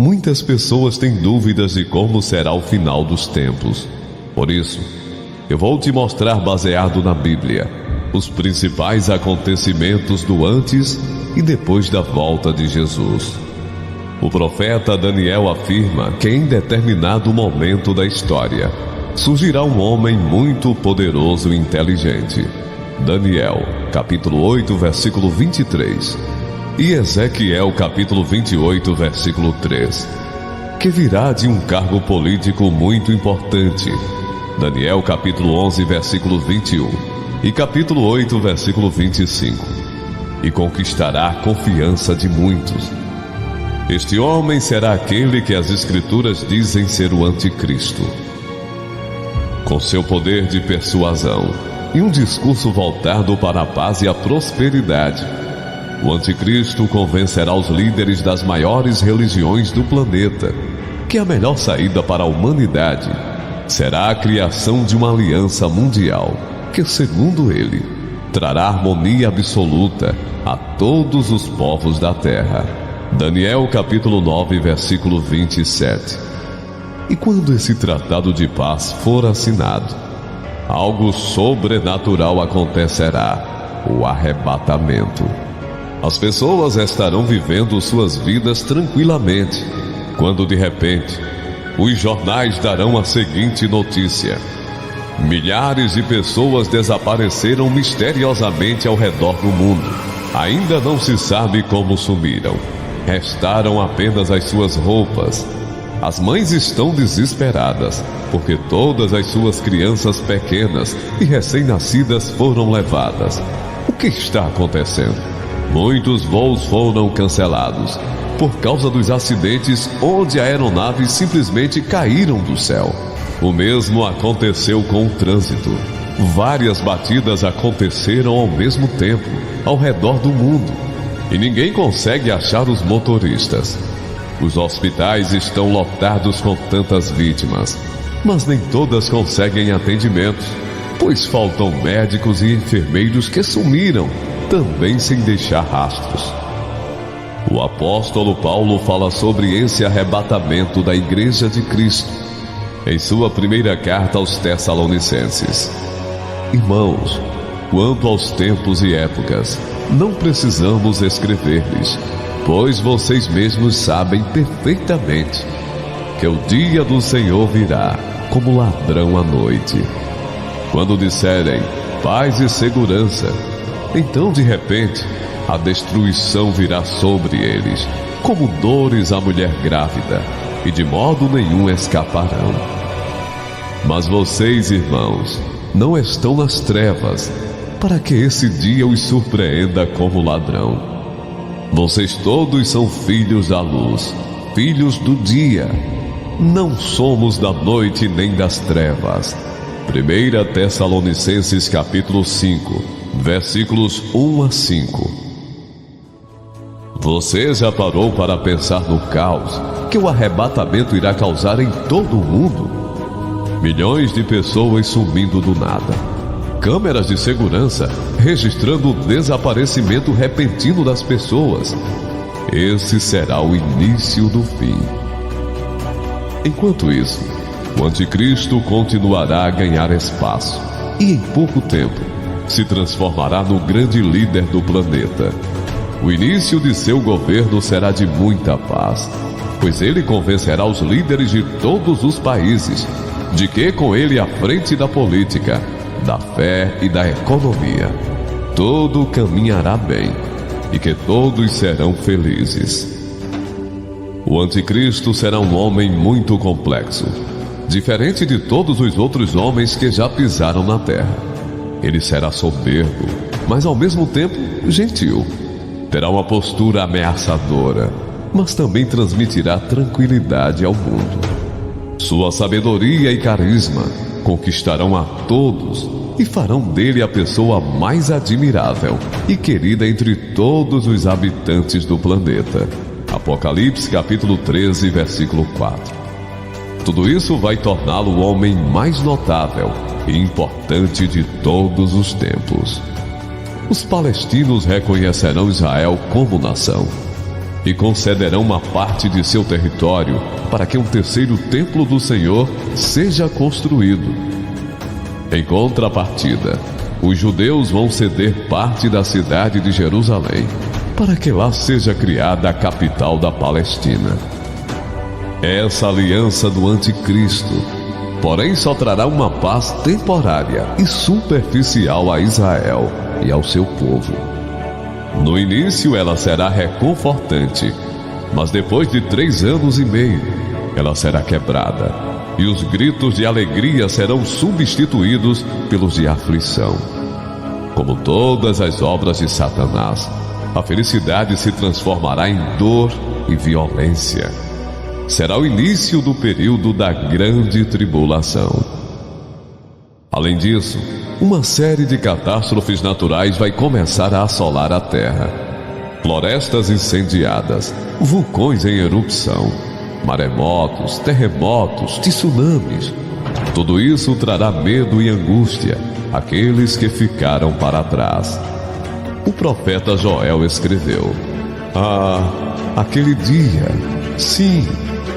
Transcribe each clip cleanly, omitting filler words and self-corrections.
Muitas pessoas têm dúvidas de como será o final dos tempos. Por isso, eu vou te mostrar, baseado na Bíblia, os principais acontecimentos do antes e depois da volta de Jesus. O profeta Daniel afirma que em determinado momento da história surgirá um homem muito poderoso e inteligente. Daniel, capítulo 8, versículo 23. E Ezequiel, capítulo 28, versículo 3. Que virá de um cargo político muito importante. Daniel, capítulo 11, versículo 21. E capítulo 8, versículo 25. E conquistará a confiança de muitos. Este homem será aquele que as Escrituras dizem ser o Anticristo. Com seu poder de persuasão e um discurso voltado para a paz e a prosperidade, o Anticristo convencerá os líderes das maiores religiões do planeta que a melhor saída para a humanidade será a criação de uma aliança mundial que, segundo ele, trará harmonia absoluta a todos os povos da terra. Daniel capítulo 9, versículo 27. E quando esse tratado de paz for assinado, algo sobrenatural acontecerá: o arrebatamento. As pessoas estarão vivendo suas vidas tranquilamente, quando de repente, os jornais darão a seguinte notícia: milhares de pessoas desapareceram misteriosamente ao redor do mundo. Ainda não se sabe como sumiram. Restaram apenas as suas roupas. As mães estão desesperadas, porque todas as suas crianças pequenas e recém-nascidas foram levadas. O que está acontecendo? Muitos voos foram cancelados por causa dos acidentes onde aeronaves simplesmente caíram do céu. O mesmo aconteceu com o trânsito. Várias batidas aconteceram ao mesmo tempo, ao redor do mundo, e ninguém consegue achar os motoristas. Os hospitais estão lotados com tantas vítimas, mas nem todas conseguem atendimento, pois faltam médicos e enfermeiros que sumiram, também sem deixar rastros. O apóstolo Paulo fala sobre esse arrebatamento da Igreja de Cristo em sua primeira carta aos Tessalonicenses. Irmãos, quanto aos tempos e épocas, não precisamos escrever-lhes, pois vocês mesmos sabem perfeitamente que o dia do Senhor virá como ladrão à noite. Quando disserem paz e segurança, então de repente a destruição virá sobre eles, como dores à mulher grávida, e de modo nenhum escaparão. Mas vocês, irmãos, não estão nas trevas, para que esse dia os surpreenda como ladrão. Vocês todos são filhos da luz, filhos do dia. Não somos da noite nem das trevas. 1 Tessalonicenses capítulo 5, versículos 1 a 5. Você já parou para pensar no caos que o arrebatamento irá causar em todo o mundo? Milhões de pessoas sumindo do nada. Câmeras de segurança registrando o desaparecimento repentino das pessoas. Esse será o início do fim. Enquanto isso, o Anticristo continuará a ganhar espaço e, em pouco tempo, se transformará no grande líder do planeta. O início de seu governo será de muita paz, pois ele convencerá os líderes de todos os países de que, com ele à frente da política, da fé e da economia, tudo caminhará bem e que todos serão felizes. O Anticristo será um homem muito complexo, diferente de todos os outros homens que já pisaram na terra. Ele será soberbo, mas ao mesmo tempo gentil. Terá uma postura ameaçadora, mas também transmitirá tranquilidade ao mundo. Sua sabedoria e carisma conquistarão a todos e farão dele a pessoa mais admirável e querida entre todos os habitantes do planeta. Apocalipse capítulo 13, versículo 4. Tudo isso vai torná-lo o homem mais notável e importante de todos os tempos. Os palestinos reconhecerão Israel como nação. e concederão uma parte de seu território para que um terceiro templo do Senhor seja construído. Em contrapartida, os judeus vão ceder parte da cidade de Jerusalém para que lá seja criada a capital da Palestina. Essa aliança do anticristo, porém, só trará uma paz temporária e superficial a Israel e ao seu povo. No início ela será reconfortante, mas depois de 3 anos e meio, ela será quebrada, e os gritos de alegria serão substituídos pelos de aflição. Como todas as obras de Satanás, a felicidade se transformará em dor e violência. Será o início do período da grande tribulação. Além disso, uma série de catástrofes naturais vai começar a assolar a Terra. Florestas incendiadas, vulcões em erupção, maremotos, terremotos, tsunamis. Tudo isso trará medo e angústia àqueles que ficaram para trás. O profeta Joel escreveu: aquele dia, sim,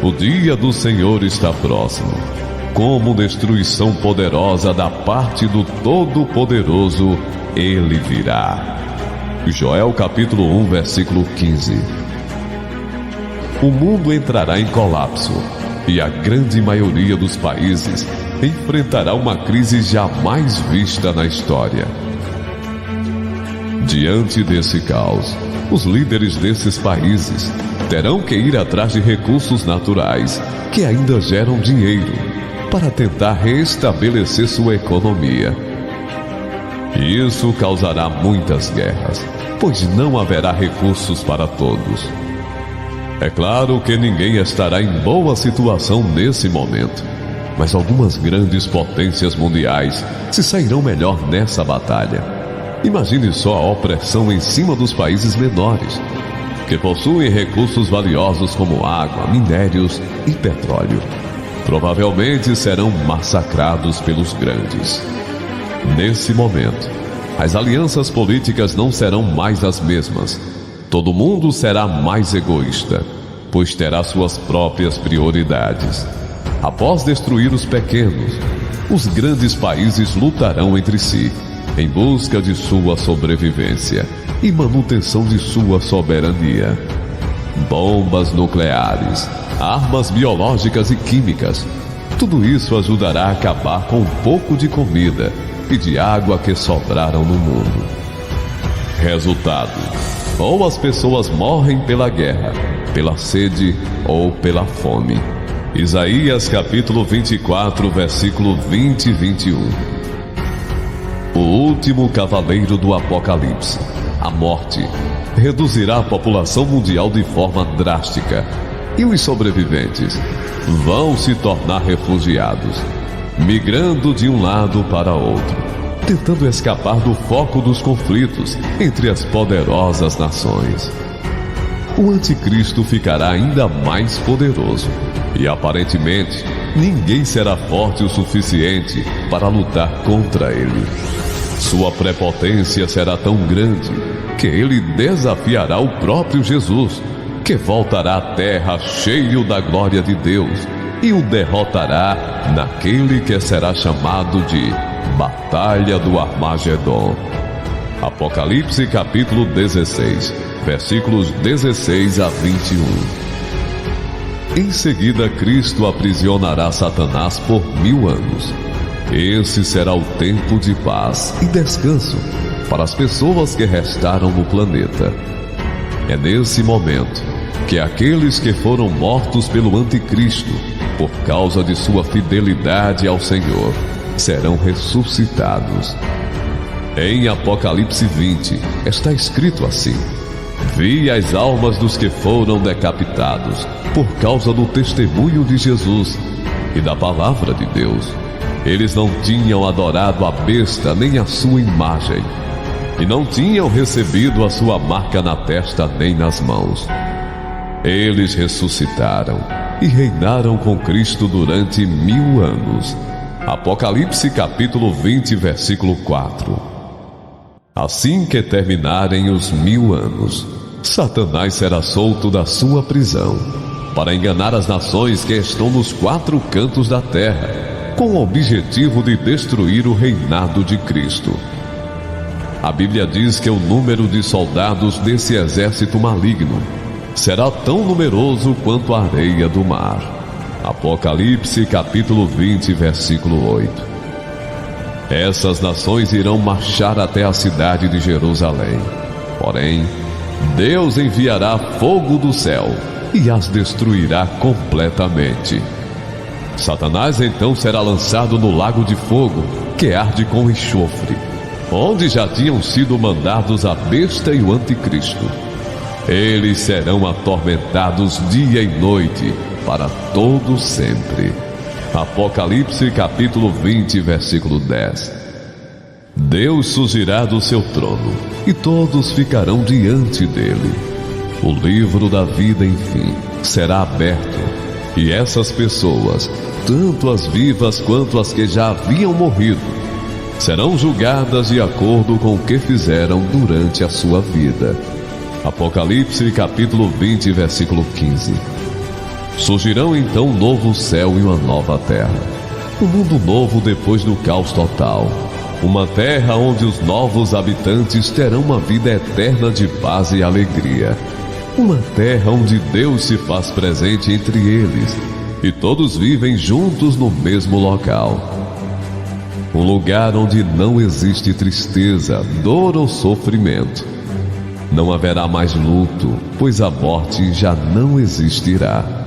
o dia do Senhor está próximo. Como destruição poderosa da parte do Todo-Poderoso, ele virá. Joel capítulo 1, versículo 15. O mundo entrará em colapso e a grande maioria dos países enfrentará uma crise jamais vista na história. Diante desse caos, os líderes desses países terão que ir atrás de recursos naturais que ainda geram dinheiro para tentar restabelecer sua economia. Isso causará muitas guerras, pois não haverá recursos para todos. É claro que ninguém estará em boa situação nesse momento, mas algumas grandes potências mundiais se sairão melhor nessa batalha. Imagine só a opressão em cima dos países menores, que possuem recursos valiosos como água, minérios e petróleo. Provavelmente serão massacrados pelos grandes. Nesse momento, as alianças políticas não serão mais as mesmas. Todo mundo será mais egoísta, pois terá suas próprias prioridades. Após destruir os pequenos, os grandes países lutarão entre si, em busca de sua sobrevivência e manutenção de sua soberania. Bombas nucleares, armas biológicas e químicas, tudo isso ajudará a acabar com um pouco de comida e de água que sobraram no mundo. Resultado: ou as pessoas morrem pela guerra, pela sede ou pela fome. Isaías capítulo 24, versículo 20 e 21. O último cavaleiro do Apocalipse, a morte, reduzirá a população mundial de forma drástica, e os sobreviventes vão se tornar refugiados, migrando de um lado para outro, tentando escapar do foco dos conflitos entre as poderosas nações. O anticristo ficará ainda mais poderoso, e aparentemente ninguém será forte o suficiente para lutar contra ele. Sua prepotência será tão grande que ele desafiará o próprio Jesus, que voltará à terra cheio da glória de Deus, e o derrotará naquele que será chamado de Batalha do Armagedon. Apocalipse capítulo 16, versículos 16 a 21. Em seguida, Cristo aprisionará Satanás por 1000 anos. Esse será o tempo de paz e descanso para as pessoas que restaram no planeta. É nesse momento que aqueles que foram mortos pelo anticristo, por causa de sua fidelidade ao Senhor, serão ressuscitados. Em Apocalipse 20, está escrito assim: Vi as almas dos que foram decapitados por causa do testemunho de Jesus e da palavra de Deus. Eles não tinham adorado a besta nem a sua imagem, e não tinham recebido a sua marca na testa nem nas mãos. Eles ressuscitaram e reinaram com Cristo durante 1000 anos. Apocalipse capítulo 20, versículo 4. Assim que terminarem os 1000 anos, Satanás será solto da sua prisão para enganar as nações que estão nos 4 cantos da terra, com o objetivo de destruir o reinado de Cristo. A Bíblia diz que o número de soldados desse exército maligno será tão numeroso quanto a areia do mar. Apocalipse capítulo 20, versículo 8. Essas nações irão marchar até a cidade de Jerusalém. Porém, Deus enviará fogo do céu e as destruirá completamente. Satanás então será lançado no lago de fogo, que arde com enxofre, onde já tinham sido mandados a besta e o anticristo. Eles serão atormentados dia e noite, para todo sempre. Apocalipse capítulo 20, versículo 10. Deus surgirá do seu trono, e todos ficarão diante dele. O livro da vida, enfim, será aberto, e essas pessoas, tanto as vivas quanto as que já haviam morrido, serão julgadas de acordo com o que fizeram durante a sua vida. Apocalipse capítulo 20, versículo 15. Surgirão então um novo céu e uma nova terra, um mundo novo depois do caos total, uma terra onde os novos habitantes terão uma vida eterna de paz e alegria, uma terra onde Deus se faz presente entre eles e todos vivem juntos no mesmo local, um lugar onde não existe tristeza, dor ou sofrimento. Não haverá mais luto, pois a morte já não existirá.